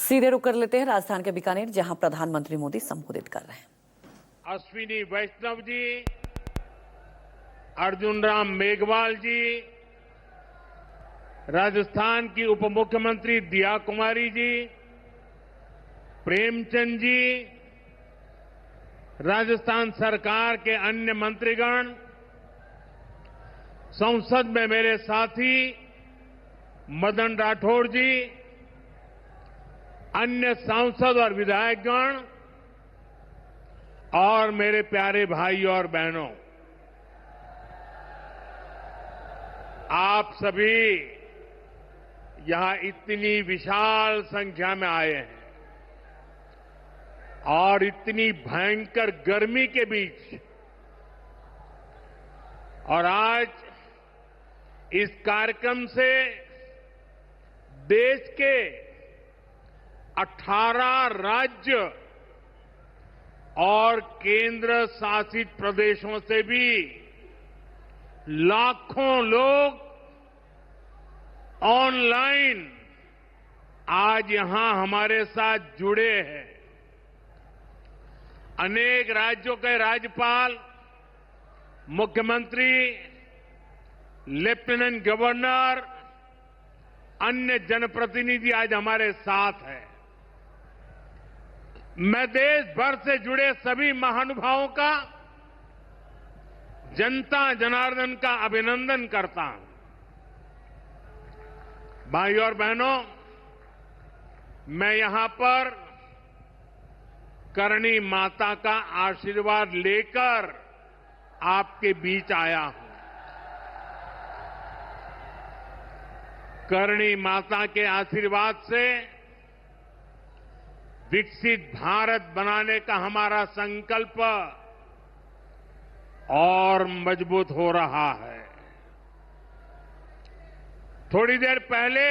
सीधे रुक कर लेते हैं राजस्थान के बीकानेर, जहां प्रधानमंत्री मोदी संबोधित कर रहे हैं। अश्विनी वैष्णव जी, अर्जुन राम मेघवाल जी, राजस्थान की उप मुख्यमंत्री दिया कुमारी जी, प्रेमचंद जी, राजस्थान सरकार के अन्य मंत्रीगण, संसद में मेरे साथी मदन राठौड़ जी, अन्य सांसद और विधायकगण और मेरे प्यारे भाइयों और बहनों, आप सभी यहां इतनी विशाल संख्या में आए हैं और इतनी भयंकर गर्मी के बीच, और आज इस कार्यक्रम से देश के 18 राज्य और केंद्र शासित प्रदेशों से भी लाखों लोग ऑनलाइन आज यहां हमारे साथ जुड़े हैं। अनेक राज्यों के राज्यपाल, मुख्यमंत्री, लेफ्टिनेंट गवर्नर, अन्य जनप्रतिनिधि आज हमारे साथ हैं। मैं देश भर से जुड़े सभी महानुभावों का, जनता जनार्दन का अभिनंदन करता हूं। भाइयों और बहनों, मैं यहां पर करणी माता का आशीर्वाद लेकर आपके बीच आया हूं। करणी माता के आशीर्वाद से विकसित भारत बनाने का हमारा संकल्प और मजबूत हो रहा है। थोड़ी देर पहले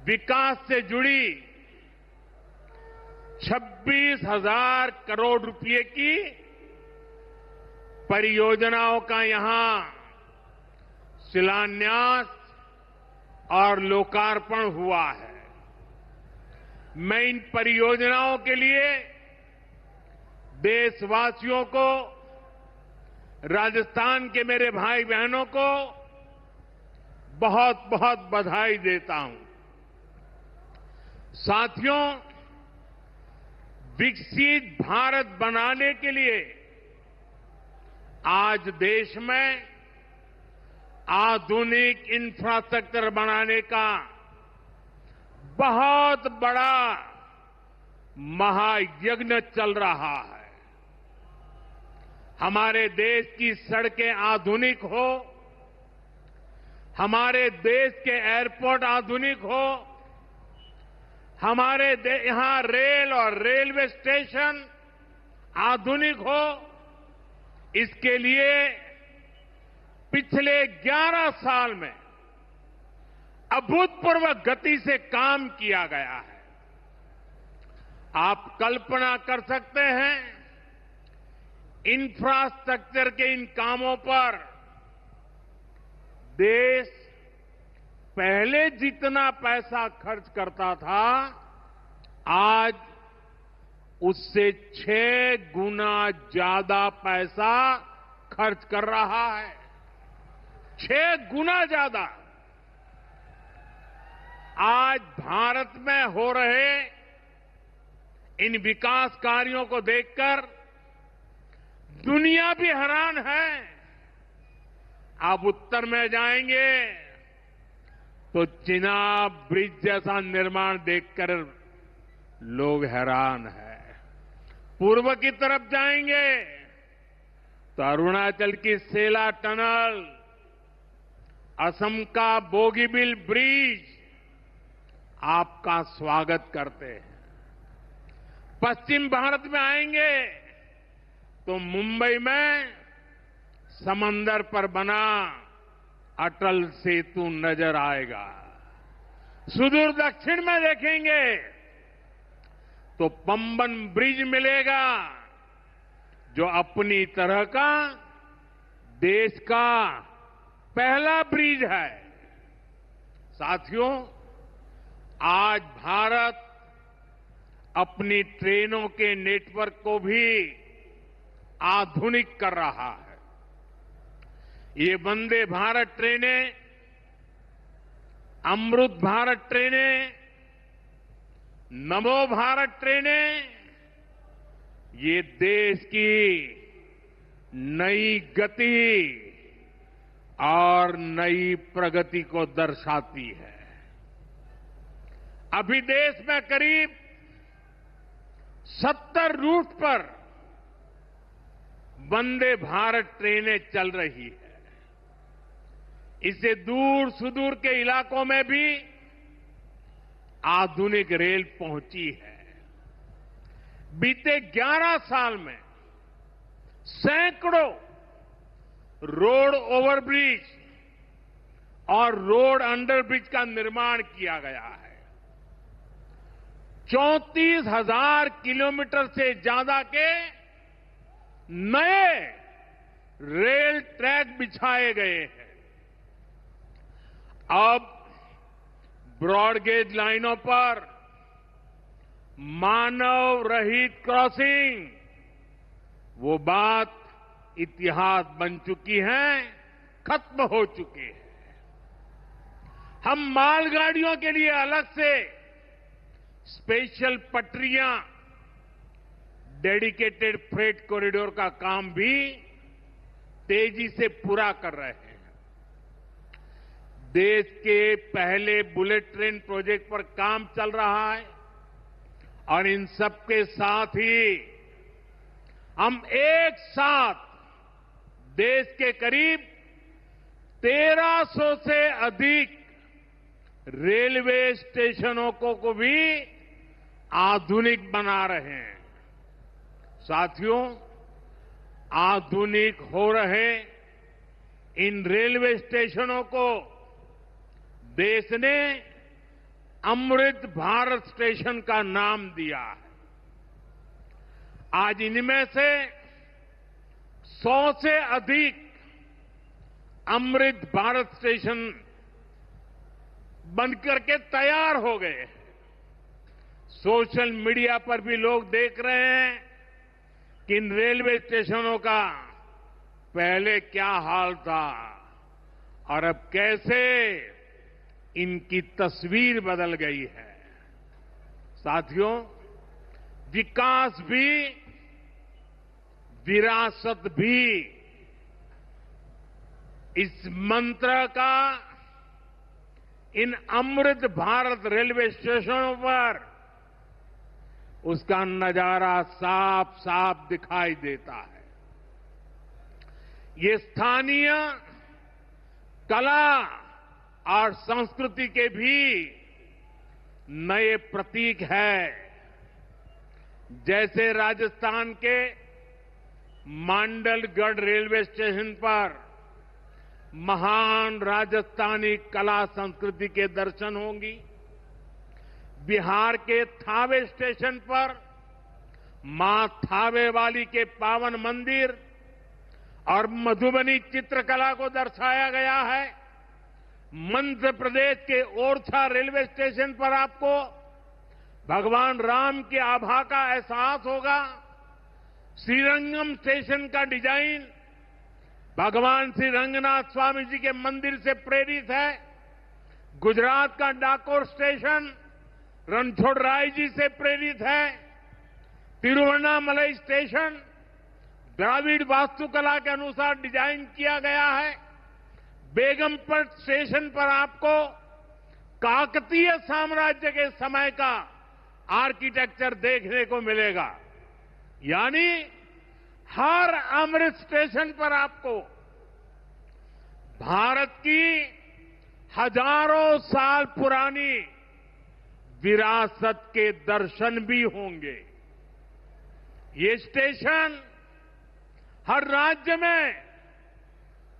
विकास से जुड़ी 26,000 करोड़ रुपए की परियोजनाओं का यहां शिलान्यास और लोकार्पण हुआ है। मैं इन परियोजनाओं के लिए देशवासियों को, राजस्थान के मेरे भाई बहनों को बहुत बहुत बधाई देता हूं। साथियों, विकसित भारत बनाने के लिए आज देश में आधुनिक इंफ्रास्ट्रक्चर बनाने का बहुत बड़ा महायज्ञ चल रहा है। हमारे देश की सड़कें आधुनिक हो, हमारे देश के एयरपोर्ट आधुनिक हो, हमारे यहां रेल और रेलवे स्टेशन आधुनिक हो, इसके लिए पिछले 11 साल में अभूतपूर्व गति से काम किया गया है। आप कल्पना कर सकते हैं, इंफ्रास्ट्रक्चर के इन कामों पर देश पहले जितना पैसा खर्च करता था, आज उससे 6 गुना ज्यादा पैसा खर्च कर रहा है। 6 गुना ज्यादा। आज भारत में हो रहे इन विकास कार्यों को देखकर दुनिया भी हैरान है। आप उत्तर में जाएंगे तो चिनाब ब्रिज जैसा निर्माण देखकर लोग हैरान हैं। पूर्व की तरफ जाएंगे तो अरुणाचल की सेला टनल, असम का बोगीबिल ब्रिज आपका स्वागत करते हैं। पश्चिम भारत में आएंगे तो मुंबई में समंदर पर बना अटल सेतु नजर आएगा। सुदूर दक्षिण में देखेंगे तो पंबन ब्रिज मिलेगा, जो अपनी तरह का देश का पहला ब्रिज है। साथियों, आज आज भारत अपनी ट्रेनों के नेटवर्क को भी आधुनिक कर रहा है। ये वंदे भारत ट्रेनें, अमृत भारत ट्रेनें, नमो भारत ट्रेनें, ये देश की नई गति और नई प्रगति को दर्शाती है। अभी देश में करीब 70 रूट पर वंदे भारत ट्रेनें चल रही है। इससे दूर सुदूर के इलाकों में भी आधुनिक रेल पहुंची है। बीते 11 साल में सैकड़ों रोड ओवरब्रिज और रोड अंडरब्रिज का निर्माण किया गया है। 34,000 किलोमीटर से ज्यादा के नए रेल ट्रैक बिछाए गए हैं। अब ब्रॉडगेज लाइनों पर मानव रहित क्रॉसिंग, वो बात इतिहास बन चुकी है, खत्म हो चुकी है। हम मालगाड़ियों के लिए अलग से स्पेशल पटरियां, डेडिकेटेड फ्रेट कॉरिडोर का काम भी तेजी से पूरा कर रहे हैं। देश के पहले बुलेट ट्रेन प्रोजेक्ट पर काम चल रहा है और इन सबके साथ ही हम एक साथ देश के करीब 1300 से अधिक रेलवे स्टेशनों को भी आधुनिक बना रहे हैं। साथियों, आधुनिक हो रहे इन रेलवे स्टेशनों को देश ने अमृत भारत स्टेशन का नाम दिया है। आज इनमें से 100 से अधिक अमृत भारत स्टेशन बनकर के तैयार हो गए। सोशल मीडिया पर भी लोग देख रहे हैं कि इन रेलवे स्टेशनों का पहले क्या हाल था और अब कैसे इनकी तस्वीर बदल गई है। साथियों, विकास भी, विरासत भी, इस मंत्र का इन अमृत भारत रेलवे स्टेशनों पर उसका नजारा साफ साफ दिखाई देता है। ये स्थानीय कला और संस्कृति के भी नए प्रतीक है। जैसे राजस्थान के मांडलगढ़ रेलवे स्टेशन पर महान राजस्थानी कला संस्कृति के दर्शन होंगी। बिहार के थावे स्टेशन पर मां थावे वाली के पावन मंदिर और मधुबनी चित्रकला को दर्शाया गया है। मध्य प्रदेश के ओरछा रेलवे स्टेशन पर आपको भगवान राम की आभा का एहसास होगा। श्रीरंगम स्टेशन का डिजाइन भगवान श्री रंगनाथ स्वामी जी के मंदिर से प्रेरित है। गुजरात का डाकोर स्टेशन रणछोड़राय जी से प्रेरित है। तिरुवन्नामलई स्टेशन द्राविड़ वास्तुकला के अनुसार डिजाइन किया गया है। बेगमपट स्टेशन पर आपको काकतीय साम्राज्य के समय का आर्किटेक्चर देखने को मिलेगा। यानी हर अमृत स्टेशन पर आपको भारत की हजारों साल पुरानी विरासत के दर्शन भी होंगे। ये स्टेशन हर राज्य में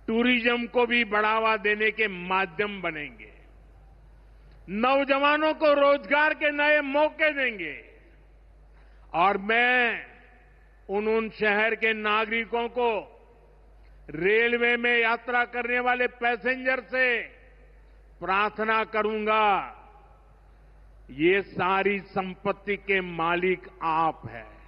टूरिज्म को भी बढ़ावा देने के माध्यम बनेंगे, नौजवानों को रोजगार के नए मौके देंगे और मैं उन शहर के नागरिकों को रेलवे में यात्रा करने वाले पैसेंजर से प्रार्थना करूंगा, ये सारी संपत्ति के मालिक आप हैं।